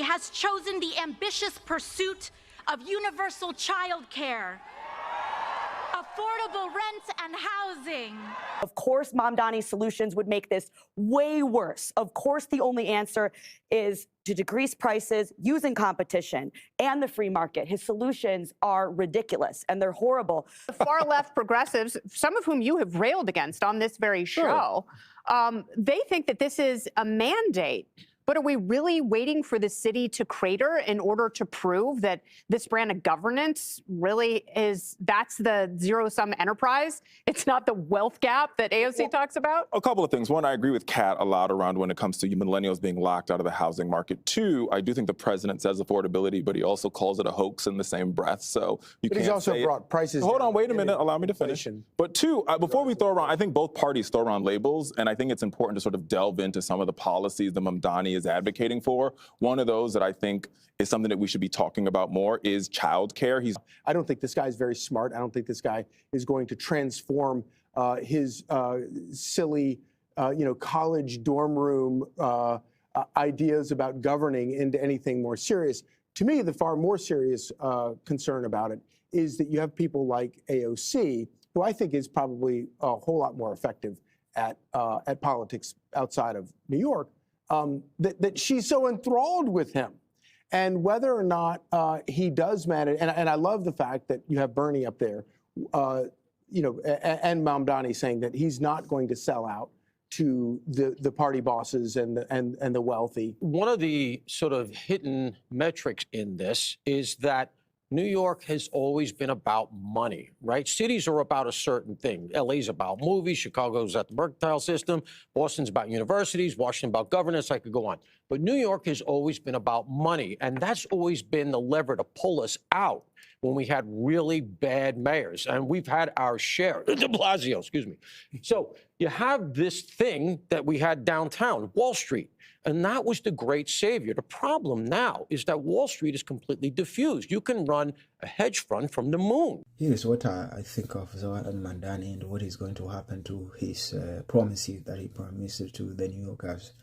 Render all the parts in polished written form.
Mamdani has chosen the ambitious pursuit of universal child care, affordable rent and housing. Of course, Mamdani's solutions would make this way worse. Of course, the only answer is to decrease prices using competition and the free market. His solutions are ridiculous and they're horrible. The far left progressives, some of whom you have railed against on this very show, they think that this is a mandate. But are we really waiting for the city to crater in order to prove that this brand of governance really that's the zero-sum enterprise? It's not the wealth gap that AOC talks about? A couple of things. One, I agree with Kat a lot around when it comes to millennials being locked out of the housing market. Two, I do think the president says affordability, but he also calls it a hoax in the same breath. So you can't he's also brought prices Hold down on, wait a minute. Allow me to finish. But two, before we throw around, I think both parties throw around labels, and I think it's important to sort of delve into some of the policies that Mamdani is advocating for. One of those that I think is something that we should be talking about more is childcare. I don't think this guy is very smart. I don't think this guy is going to transform his silly, college dorm room ideas about governing into anything more serious. To me, the far more serious concern about it is that you have people like AOC, who I think is probably a whole lot more effective at politics outside of New York, that she's so enthralled with him. And whether or not he does manage, and I love the fact that you have Bernie up there, and Mamdani saying that he's not going to sell out to the party bosses and the wealthy. One of the sort of hidden metrics in this is that New York has always been about money, right? Cities are about a certain thing. LA's about movies, Chicago's at the mercantile system, Boston's about universities, Washington about governance, I could go on. But New York has always been about money, and that's always been the lever to pull us out when we had really bad mayors. And we've had our share, de Blasio, excuse me. So you have this thing that we had downtown, Wall Street. And that was the great savior. The problem now is that Wall Street is completely diffused. You can run a hedge fund from the moon. Here's what I think of Zohran Mamdani and what is going to happen to his promises that he promised to the New Yorkers.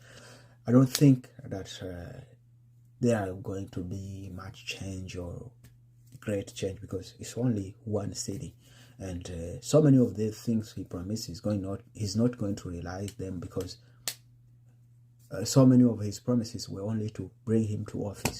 I don't think that there are going to be much change or great change because it's only one city. And so many of the things he promised he's not going to realize them because so many of his promises were only to bring him to office.